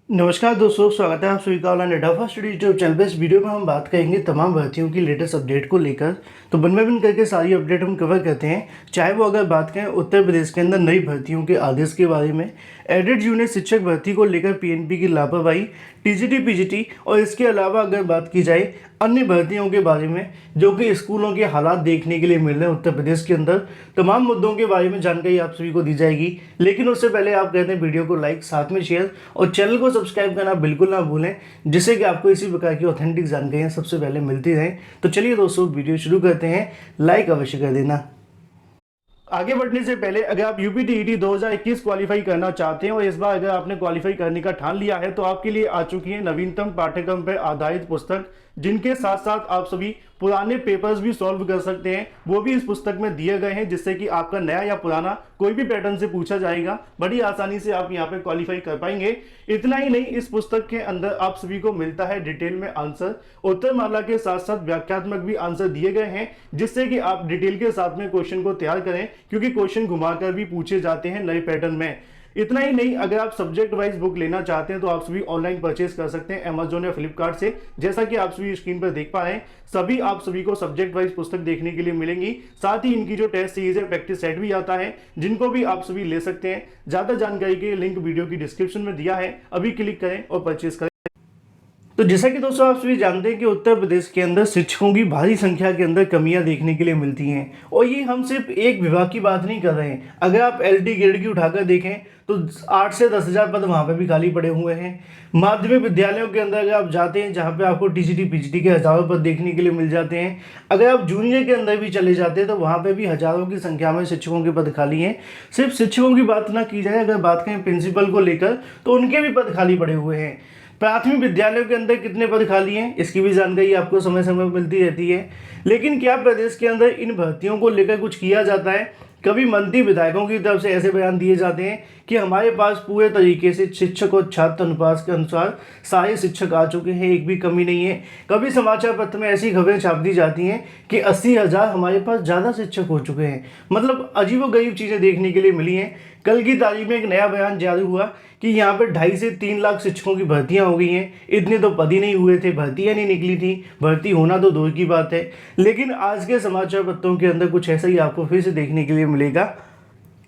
नमस्कार दोस्तों, स्वागत है आप सभी का online data first YouTube channel पे। इस वीडियो में हम बात करेंगे तमाम भर्तियों की लेटेस्ट अपडेट को लेकर। तो वन बाय वन करके सारी अपडेट हम कवर करते हैं। चाहे वो अगर बात करें उत्तर प्रदेश के अंदर नई भर्तियों के आदेश के बारे में, एडेड जूनियर शिक्षक भर्ती को लेकर पीएनबी की लापरवाही, टीजीटी पीजीटी, और इसके अलावा अगर बात की जाए अन्य भर्तियों के बारे में जो कि स्कूलों के हालात देखने के लिए मिल रहे हैं उत्तर प्रदेश के अंदर, तमाम मुद्दों के बारे में जानकारी आप सभी को दी जाएगी। लेकिन उससे पहले आप कहते हैं वीडियो को लाइक, साथ में शेयर और चैनल को सब्सक्राइब करना बिल्कुल ना भूलें, जिससे कि आपको इसी प्रकार की ऑथेंटिक जानकारियाँ सबसे पहले मिलती रहें। तो चलिए दोस्तों, वीडियो शुरू करते हैं। लाइक अवश्य कर देना। आगे बढ़ने से पहले अगर आप यूपीटीईटी 2021 क्वालिफाई करना चाहते हैं और इस बार अगर आपने क्वालिफाई करने का ठान लिया है तो आपके लिए आ चुकी है नवीनतम पाठ्यक्रम पर आधारित पुस्तक, जिनके साथ साथ आप सभी पुराने पेपर्स भी सॉल्व कर सकते हैं। वो भी इस पुस्तक में दिए गए हैं, जिससे कि आपका नया या पुराना कोई भी पैटर्न से पूछा जाएगा, बड़ी आसानी से आप यहाँ पे क्वालिफाई कर पाएंगे। इतना ही नहीं, इस पुस्तक के अंदर आप सभी को मिलता है डिटेल में आंसर, उत्तरमाला के साथ साथ व्याख्यात्मक भी आंसर दिए गए हैं, जिससे कि आप डिटेल के साथ में क्वेश्चन को तैयार करें, क्योंकि क्वेश्चन घुमाकर भी पूछे जाते हैं नए पैटर्न में। इतना ही नहीं, अगर आप सब्जेक्ट वाइज बुक लेना चाहते हैं तो आप सभी ऑनलाइन परचेज कर सकते हैं अमेजोन या फ्लिपकार्ट से। जैसा कि आप सभी स्क्रीन पर देख पा रहे हैं, सभी आप सभी को सब्जेक्ट वाइज पुस्तक देखने के लिए मिलेंगी। साथ ही इनकी जो टेस्ट सीरीज है, प्रैक्टिस सेट भी आता है, जिनको भी आप सभी ले सकते हैं। ज्यादा जानकारी के लिंक वीडियो की डिस्क्रिप्शन में दिया है, अभी क्लिक करें और परचेज करें। तो जैसा कि दोस्तों आप सभी जानते हैं कि उत्तर प्रदेश के अंदर शिक्षकों की भारी संख्या के अंदर कमियां देखने के लिए मिलती हैं, और ये हम सिर्फ एक विभाग की बात नहीं कर रहे हैं। अगर आप एलडी ग्रेड की उठाकर देखें तो 8 से 10,000 पद वहाँ पे भी खाली पड़े हुए हैं। माध्यमिक विद्यालयों के अंदर अगर आप जाते हैं, जहाँ पे आपको टीजीटी पीजीटी के हज़ारों पद देखने के लिए मिल जाते हैं। अगर आप जूनियर के अंदर भी चले जाते हैं तो वहाँ पे भी हज़ारों की संख्या में शिक्षकों के पद खाली हैं। सिर्फ शिक्षकों की बात ना की जाए, अगर बात करें प्रिंसिपल को लेकर तो उनके भी पद खाली पड़े हुए हैं। प्राथमिक विद्यालयों के अंदर कितने पद खाली हैं, इसकी भी जानकारी आपको समय समय पर मिलती रहती है। लेकिन क्या प्रदेश के अंदर इन भर्तियों को लेकर कुछ किया जाता है? कभी मंत्री विधायकों की तरफ से ऐसे बयान दिए जाते हैं कि हमारे पास पूरे तरीके से शिक्षक और छात्र अनुपात के अनुसार सारे शिक्षक आ चुके हैं, एक भी कमी नहीं है। कभी समाचार पत्र में ऐसी खबरें छाप दी जाती हैं कि 80,000 हमारे पास ज़्यादा शिक्षक हो चुके हैं। मतलब अजीबोगरीब चीज़ें देखने के लिए मिली हैं। कल की तारीख में एक नया बयान जारी हुआ कि यहाँ पर 2.5 से 3 लाख शिक्षकों की भर्तियाँ हो गई हैं। इतने तो पद ही नहीं हुए थे, भर्तियाँ नहीं निकली थी, भर्ती होना तो दूर की बात है। लेकिन आज के समाचार पत्रों के अंदर कुछ ऐसा ही आपको फिर से देखने के लिए मिलेगा।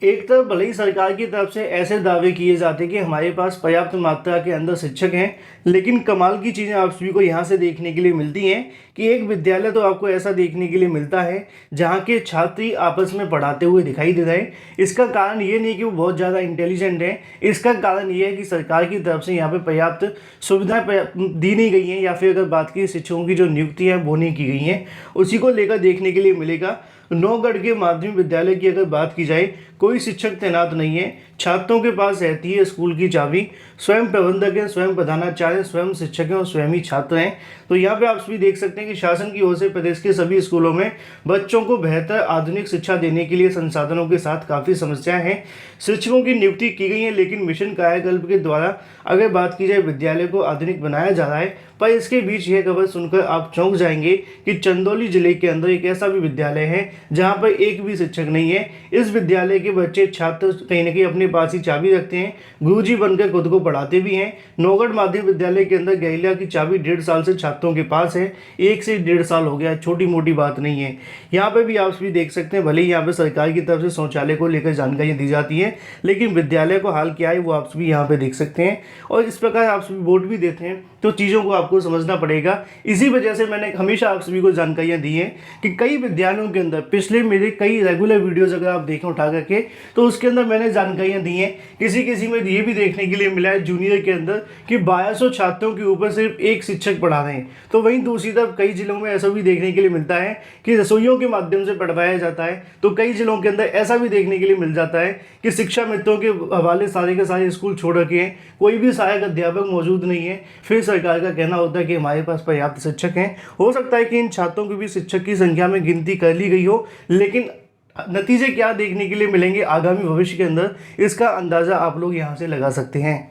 एक तरफ भले ही सरकार की तरफ से ऐसे दावे किए जाते हैं कि हमारे पास पर्याप्त मात्रा के अंदर शिक्षक हैं, लेकिन कमाल की चीज़ें आप सभी को यहाँ से देखने के लिए मिलती हैं कि एक विद्यालय तो आपको ऐसा देखने के लिए मिलता है जहाँ के छात्र ही आपस में पढ़ाते हुए दिखाई दे रहे हैं। इसका कारण ये नहीं कि वो बहुत ज़्यादा इंटेलिजेंट हैं, इसका कारण ये है कि सरकार की तरफ से यहाँ पर पर्याप्त सुविधाएँ दी नहीं गई हैं, या फिर अगर बात की शिक्षकों की जो नियुक्ति है वो नहीं की गई हैं। उसी को लेकर देखने के लिए मिलेगा। नौगढ़ के माध्यमिक विद्यालय की अगर बात की जाए, कोई शिक्षक तैनात नहीं है, छात्रों के पास रहती है स्कूल की चाबी। स्वयं प्रबंधक हैं, स्वयं प्रधानाचार्य, स्वयं शिक्षक हैं और स्वयं ही छात्र हैं। तो यहाँ पे आप सभी देख सकते हैं कि शासन की ओर से प्रदेश के सभी स्कूलों में बच्चों को बेहतर आधुनिक शिक्षा देने के लिए संसाधनों के साथ काफ़ी समस्याएं हैं। शिक्षकों की नियुक्ति की गई है, लेकिन मिशन कायाकल्प के द्वारा अगर बात की जाए विद्यालय को आधुनिक बनाया जा रहा है। पर इसके बीच यह खबर सुनकर आप चौंक जाएंगे कि चंदौली जिले के अंदर एक ऐसा भी विद्यालय है जहाँ पर एक भी शिक्षक नहीं है। इस विद्यालय के बच्चे छात्र कहीं ना कहीं अपने पास ही चाबी रखते हैं, गुरुजी बनकर खुद को पढ़ाते भी हैं। नौगढ़ माध्यमिक विद्यालय के अंदर गैलिया की चाबी 1.5 साल से छात्रों के पास है। 1 से 1.5 साल हो गया, छोटी मोटी बात नहीं है। यहाँ पे भी आप सभी देख सकते हैं, भले ही यहाँ पे सरकार की तरफ से शौचालय को लेकर जानकारियाँ दी जाती हैं, लेकिन विद्यालय को हाल क्या है वो आप सभी यहाँ पे देख सकते हैं। और इस प्रकार आप सभी वोट भी देते हैं, तो चीज़ों को आपको समझना पड़ेगा। इसी वजह से मैंने हमेशा आप सभी को जानकारियाँ दी हैं कि कई विद्यालयों के अंदर पिछले मेरे कई रेगुलर वीडियोज़ अगर आप देखें उठा करके, तो उसके अंदर मैंने जानकारियाँ दी हैं। किसी किसी में ये भी देखने के लिए मिला है जूनियर के अंदर कि 1200 छात्रों के ऊपर सिर्फ एक शिक्षक पढ़ा रहे हैं। तो वहीं दूसरी तरफ कई जिलों में ऐसा भी देखने के लिए मिलता है कि रसोइयों के माध्यम से पढ़वाया जाता है। तो कई जिलों के अंदर ऐसा भी देखने के लिए मिल जाता है कि शिक्षा मित्रों के हवाले सारे के सारे स्कूल छोड़ रखे हैं, कोई भी सहायक अध्यापक मौजूद नहीं है। फिर सरकार का कहना होता है कि हमारे पास पर्याप्त शिक्षक हैं। हो सकता है कि इन छात्रों की भी शिक्षक की संख्या में गिनती कर ली गई हो, लेकिन नतीजे क्या देखने के लिए मिलेंगे आगामी भविष्य के अंदर, इसका अंदाज़ा आप लोग यहाँ से लगा सकते हैं।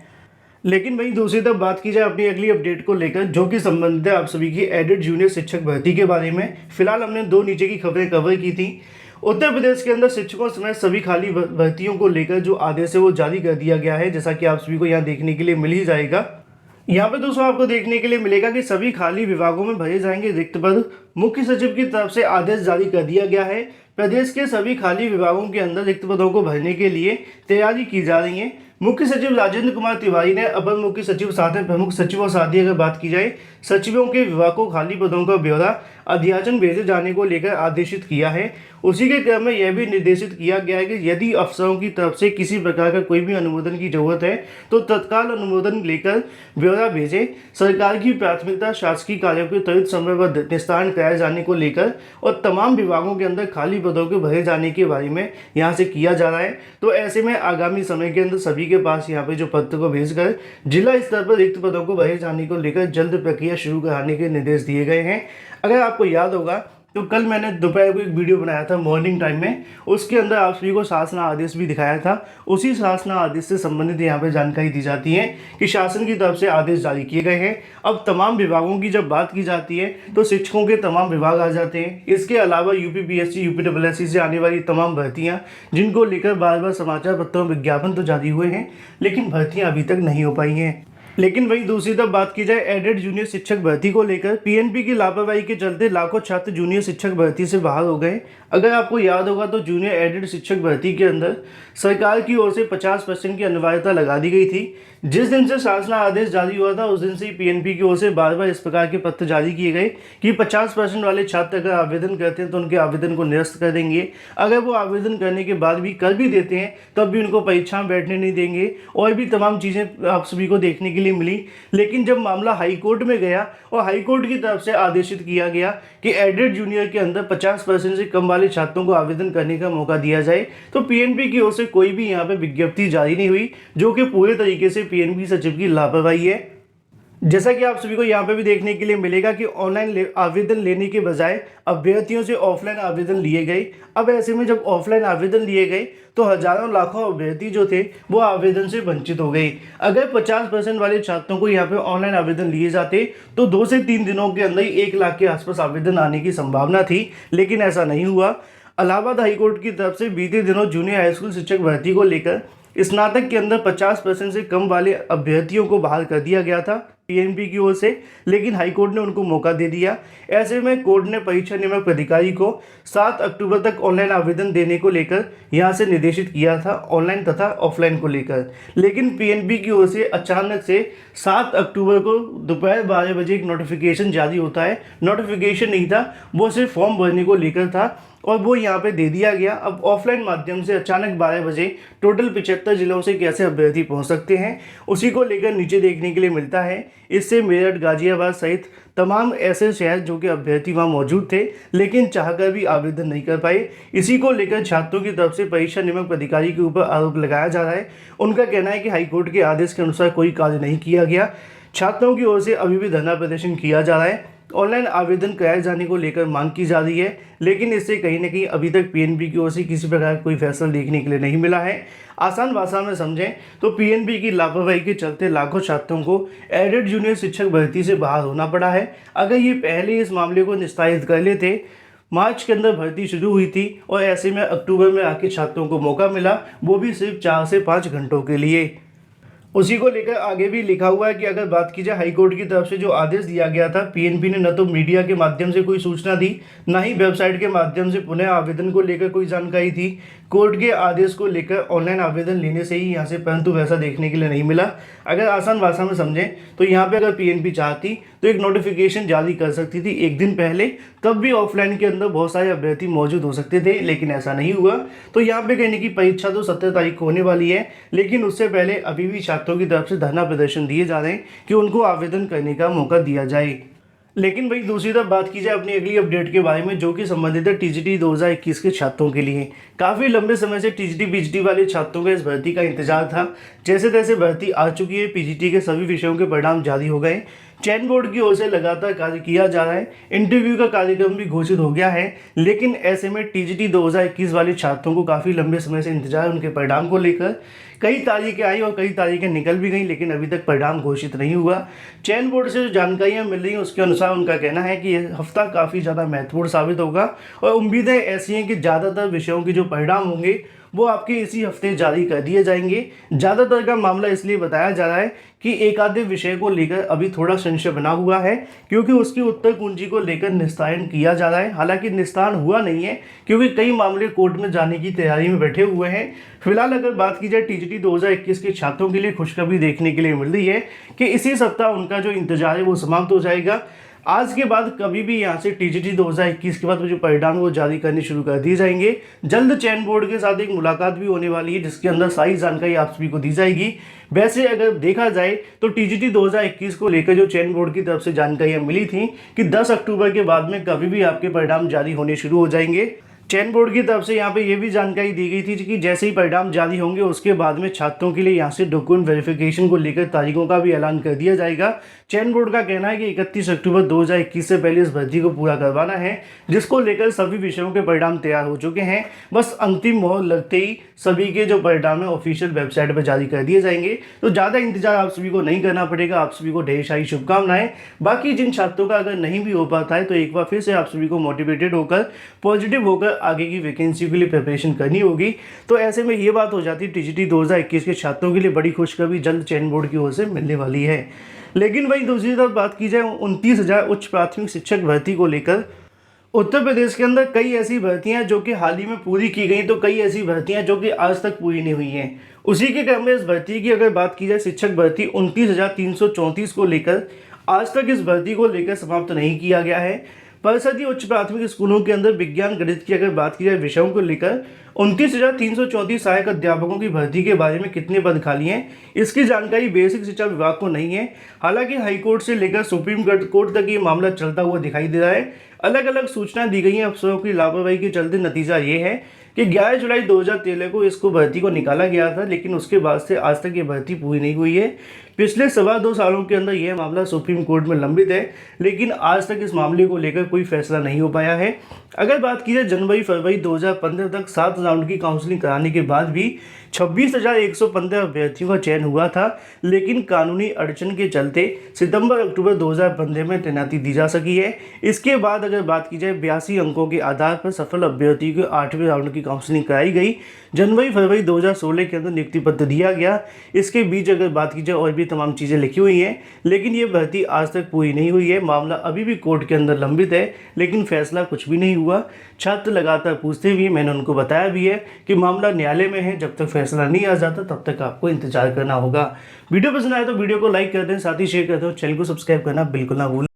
लेकिन वहीं दूसरी तरफ बात की जाए अपनी अगली अपडेट को लेकर, जो कि संबंधित है आप सभी की एडेड जूनियर शिक्षक भर्ती के बारे में। फिलहाल हमने 2 नीचे की खबरें कवर की थी। उत्तर प्रदेश के अंदर शिक्षकों समेत सभी खाली भर्तियों को लेकर जो आदेश है वो जारी कर दिया गया है, जैसा कि आप सभी को यहाँ देखने के लिए मिल ही जाएगा। यहाँ पे दोस्तों आपको देखने के लिए मिलेगा कि सभी खाली विभागों में भरे जाएंगे रिक्त पद। मुख्य सचिव की तरफ से आदेश जारी कर दिया गया है। प्रदेश के सभी खाली विभागों के अंदर रिक्त पदों को भरने के लिए तैयारी की जा रही है। मुख्य सचिव राजेंद्र कुमार तिवारी ने अपर मुख्य सचिव साथ में प्रमुख सचिवों साथ ही अगर बात की जाए सचिवों के विभाग को खाली पदों का ब्यौरा अध्याचन भेजे जाने को लेकर आदेशित किया है। उसी के क्रम में यह भी निर्देशित किया गया है कि यदि अफसरों की तरफ से किसी प्रकार का कोई भी अनुमोदन की जरूरत है तो तत्काल अनुमोदन लेकर ब्यौरा भेजें। सरकार की प्राथमिकता शासकीय कार्यों के त्वरित समयबद्ध निस्तारण कराए जाने को लेकर और तमाम विभागों के अंदर खाली पदों के भरे जाने के बारे में यहाँ से किया जा रहा है। तो ऐसे में आगामी समय के अंदर सभी के पास यहाँ पे जो पत्र को भेजकर जिला स्तर पर रिक्त पदों को भरे जाने को लेकर जल्द प्रक्रिया शुरू कराने के निर्देश दिए गए हैं। अगर आपको याद होगा तो कल मैंने दोपहर को एक वीडियो बनाया था मॉर्निंग टाइम में, उसके अंदर आप सभी को शासन आदेश भी दिखाया था। उसी शासन आदेश से संबंधित यहाँ पे जानकारी दी जाती है कि शासन की तरफ से आदेश जारी किए गए हैं। अब तमाम विभागों की जब बात की जाती है तो शिक्षकों के तमाम विभाग आ जाते हैं। इसके अलावा यूपीपीएससी यूपीएससी से आने वाली तमाम भर्तियाँ जिनको लेकर बार बार समाचार पत्रों में विज्ञापन तो जारी हुए हैं लेकिन भर्तियाँ अभी तक नहीं हो पाई हैं। लेकिन वहीं दूसरी तरफ बात की जाए एडेड जूनियर शिक्षक भर्ती को लेकर पीएनबी की लापरवाही के चलते लाखों छात्र जूनियर शिक्षक भर्ती से बाहर हो गए। अगर आपको याद होगा तो जूनियर एडेड शिक्षक भर्ती के अंदर सरकार की ओर से 50% की अनिवार्यता लगा दी गई थी। जिस दिन से शासन आदेश जारी हुआ था उस दिन से ही पीएनबी की ओर से बार बार इस प्रकार के पत्र जारी किए गए कि 50% वाले छात्र अगर आवेदन करते हैं तो उनके आवेदन को निरस्त कर देंगे। अगर वो आवेदन करने के बाद भी कर भी देते हैं तब भी उनको परीक्षा में बैठने नहीं देंगे। और भी तमाम चीज़ें आप सभी को देखने के लिए मिली। लेकिन जब मामला हाई कोर्ट में गया और हाई कोर्ट की तरफ से आदेशित किया गया कि एडेड जूनियर के अंदर 50% से कम वाले छात्रों को आवेदन करने का मौका दिया जाए तो पीएनबी की ओर से कोई भी यहाँ पे विज्ञप्ति जारी नहीं हुई, जो कि पूरे तरीके से पीएनबी सचिव की लापरवाही है। जैसा कि आप सभी को यहाँ पे भी देखने के लिए मिलेगा कि ऑनलाइन आवेदन लेने के बजाय अभ्यर्थियों से ऑफलाइन आवेदन लिए गए। अब ऐसे में जब ऑफलाइन आवेदन लिए गए तो हजारों लाखों अभ्यर्थी जो थे वो आवेदन से वंचित हो गए। अगर 50% वाले छात्रों को यहाँ पे ऑनलाइन आवेदन लिए जाते तो 2 से 3 दिनों के अंदर ही 1 लाख के आसपास आवेदन आने की संभावना थी, लेकिन ऐसा नहीं हुआ। इलाहाबाद हाईकोर्ट की तरफ से बीते दिनों जूनियर हाई स्कूल शिक्षक भर्ती को लेकर स्नातक के अंदर 50% से कम वाले अभ्यर्थियों को बहाल कर दिया गया था पीएनबी की ओर से, लेकिन हाईकोर्ट ने उनको मौका दे दिया। ऐसे में कोर्ट ने परीक्षा नियामक प्राधिकारी को 7 अक्टूबर तक ऑनलाइन आवेदन देने को लेकर यहां से निर्देशित किया था, ऑनलाइन तथा ऑफलाइन को लेकर। लेकिन पीएनबी की ओर से अचानक से 7 अक्टूबर को दोपहर 12 बजे एक नोटिफिकेशन जारी होता है। नोटिफिकेशन नहीं था, वो सिर्फ फॉर्म भरने को लेकर था और वो यहाँ पे दे दिया गया। अब ऑफलाइन माध्यम से अचानक 12 बजे टोटल 75 जिलों से कैसे अभ्यर्थी पहुँच सकते हैं, उसी को लेकर नीचे देखने के लिए मिलता है। इससे मेरठ, गाजियाबाद सहित तमाम ऐसे शहर जो कि अभ्यर्थी वहाँ मौजूद थे लेकिन चाहकर भी आवेदन नहीं कर पाए। इसी को लेकर छात्रों की तरफ से परीक्षा नियामक प्राधिकारी के ऊपर आरोप लगाया जा रहा है। उनका कहना है कि हाईकोर्ट के आदेश के अनुसार कोई कार्य नहीं किया गया। छात्रों की ओर से अभी भी धरना प्रदर्शन किया जा रहा है। ऑनलाइन आवेदन कराए जाने को लेकर मांग की जा रही है, लेकिन इससे कहीं ना कहीं अभी तक पीएनबी की ओर से किसी प्रकार का कोई फैसला देखने के लिए नहीं मिला है। आसान भाषा में समझें तो पीएनबी की लापरवाही के चलते लाखों छात्रों को एडेड जूनियर शिक्षक भर्ती से बाहर होना पड़ा है। अगर ये पहले इस मामले को निस्तारित कर लेते, मार्च के अंदर भर्ती शुरू हुई थी और ऐसे में अक्टूबर में आके छात्रों को मौका मिला, वो भी सिर्फ 4 से 5 घंटों के लिए। उसी को लेकर आगे भी लिखा हुआ है कि अगर बात की जाए हाईकोर्ट की तरफ से जो आदेश दिया गया था, पीएनबी ने न तो मीडिया के माध्यम से कोई सूचना दी, ना ही वेबसाइट के माध्यम से पुनः आवेदन को लेकर कोई जानकारी थी। कोर्ट के आदेश को लेकर ऑनलाइन आवेदन लेने से ही यहाँ से, परंतु वैसा देखने के लिए नहीं मिला। अगर आसान भाषा में समझें तो यहाँ पे अगर पीएनबी चाहती तो एक नोटिफिकेशन जारी कर सकती थी 1 दिन पहले, तब भी ऑफलाइन के अंदर बहुत सारे अभ्यर्थी मौजूद हो सकते थे, लेकिन ऐसा नहीं हुआ। तो यहाँ पे कहने की परीक्षा तो 17 तारीख को होने वाली है, लेकिन उससे पहले अभी भी छात्रों की तरफ से धरना प्रदर्शन दिए जा रहे हैं कि उनको आवेदन करने का मौका दिया जाए। लेकिन भाई दूसरी तरफ बात की जाए अपनी अगली अपडेट के बारे में, जो कि संबंधित है टीजीटी 2021 के छात्रों के लिए। काफ़ी लंबे समय से टीजीटी पीजीटी वाले छात्रों का इस भर्ती का इंतजार था। जैसे तैसे भर्ती आ चुकी है, पीजीटी के सभी विषयों के परिणाम जारी हो गए। चयन बोर्ड की ओर से लगातार कार्य किया जा रहा है, इंटरव्यू का कार्यक्रम भी घोषित हो गया है। लेकिन ऐसे में टीजीटी 2021 वाले छात्रों को काफ़ी लंबे समय से इंतजार उनके परिणाम को लेकर। कई तारीखें आई और कई तारीखें निकल भी गई, लेकिन अभी तक परिणाम घोषित नहीं हुआ। चयन बोर्ड से जो जानकारियां मिल रही हैं उसके अनुसार उनका कहना है कि यह हफ्ता काफ़ी ज़्यादा महत्वपूर्ण साबित होगा और उम्मीदें ऐसी हैं कि ज़्यादातर विषयों के जो परिणाम होंगे वो आपके इसी हफ्ते जारी कर दिए जाएंगे। ज़्यादातर का मामला इसलिए बताया जा रहा है कि एक आधे विषय को लेकर अभी थोड़ा संशय बना हुआ है, क्योंकि उसकी उत्तर कुंजी को लेकर निस्तारण किया जा रहा है। हालांकि निस्तारण हुआ नहीं है, क्योंकि कई मामले कोर्ट में जाने की तैयारी में बैठे हुए हैं। फिलहाल अगर बात की जाए टीजीटी 2021 के छात्रों के लिए खुशखबरी देखने के लिए मिल रही है कि इसी सप्ताह उनका जो इंतजार है वो समाप्त हो जाएगा। आज के बाद कभी भी यहाँ से टीजीटी 2021 के बाद जो परिणाम वो जारी करने शुरू कर दिए जाएंगे। जल्द चयन बोर्ड के साथ एक मुलाकात भी होने वाली है, जिसके अंदर सारी जानकारी आप सभी को दी जाएगी। वैसे अगर देखा जाए तो टीजीटी 2021 को लेकर जो चयन बोर्ड की तरफ से जानकारियां मिली थी कि 10 अक्टूबर के बाद में कभी भी आपके परिणाम जारी होने शुरू हो जाएंगे। चयन बोर्ड की तरफ से यहाँ पे ये भी जानकारी दी गई थी कि जैसे ही परिणाम जारी होंगे उसके बाद में छात्रों के लिए यहाँ से डॉक्यूमेंट वेरिफिकेशन को लेकर तारीखों का भी ऐलान कर दिया जाएगा। चयन बोर्ड का कहना है कि 31 अक्टूबर 2021 से पहले इस भर्ती को पूरा करवाना है, जिसको लेकर सभी विषयों के परिणाम तैयार हो चुके हैं। बस अंतिम मोहर लगते ही सभी के जो परिणाम है ऑफिशियल वेबसाइट पर जारी कर दिए जाएंगे। तो ज़्यादा इंतजार आप सभी को नहीं करना पड़ेगा। आप सभी को ढेर सारी शुभकामनाएं। बाकी जिन छात्रों का अगर नहीं भी हो पाता है तो एक बार फिर से आप सभी को मोटिवेटेड होकर, पॉजिटिव होकर आगे की वैकेंसी के लिए प्रिपरेशन करनी होगी। तो ऐसे में ये बात हो जाती है टीजीटी 2021 के छात्रों के लिए बड़ी खुशखबरी जल्द चयन बोर्ड की ओर से मिलने वाली है। लेकिन वहीं दूसरी तरफ बात की जाए 29,000 उच्च प्राथमिक शिक्षक भर्ती को लेकर, उत्तर प्रदेश के अंदर कई ऐसी भर्तियां जो कि हाल ही में पूरी की गई, तो कई ऐसी भर्तियां जो कि आज तक पूरी नहीं हुई हैं। उसी के क्रम में इस भर्ती की अगर बात की जाए, शिक्षक भर्ती 29,334 को लेकर आज तक इस भर्ती को लेकर समाप्त नहीं किया गया है। परिषदीय उच्च प्राथमिक स्कूलों के अंदर विज्ञान गणित की अगर बात की जाए विषयों को लेकर 29,334 सहायक अध्यापकों की भर्ती के बारे में कितने पद खाली हैं, इसकी जानकारी बेसिक शिक्षा विभाग को नहीं है। हालांकि हाईकोर्ट से लेकर सुप्रीम कोर्ट तक ये मामला चलता हुआ दिखाई दे रहा है। अलग अलग सूचनाएं दी गई हैं अफसरों की लापरवाही के चलते। नतीजा ये है कि 11 जुलाई 2013 को इसको भर्ती को निकाला गया था, लेकिन उसके बाद से आज तक ये भर्ती पूरी नहीं हुई है। पिछले 2.25 सालों के अंदर यह मामला सुप्रीम कोर्ट में लंबित है, लेकिन आज तक इस मामले को लेकर कोई फैसला नहीं हो पाया है। अगर बात की जाए जनवरी फरवरी 2015 तक 7 राउंड की काउंसलिंग कराने के बाद भी 26,115 अभ्यर्थियों का चयन हुआ था, लेकिन कानूनी अड़चन के चलते सितंबर अक्टूबर 2015 में तैनाती दी जा सकी है। इसके बाद अगर बात की जाए 82 अंकों के आधार पर सफल अभ्यर्थी को 8वें राउंड की काउंसलिंग कराई गई। जनवरी फरवरी 2016 के अंदर नियुक्ति पत्र दिया गया। इसके बीच अगर बात की जाए और भी तमाम चीज़ें लिखी हुई हैं, लेकिन ये भर्ती आज तक पूरी नहीं हुई है। मामला अभी भी कोर्ट के अंदर लंबित है, लेकिन फैसला कुछ भी नहीं हुआ। छात्र लगातार पूछते भी हैं, मैंने उनको बताया भी है कि मामला न्यायालय में है, जब तक फैसला नहीं आ जाता तब तक आपको इंतजार करना होगा। वीडियो पसंद आए तो वीडियो को लाइक कर दें, साथ ही शेयर कर दें, चैनल को सब्सक्राइब करना बिल्कुल ना भूलें।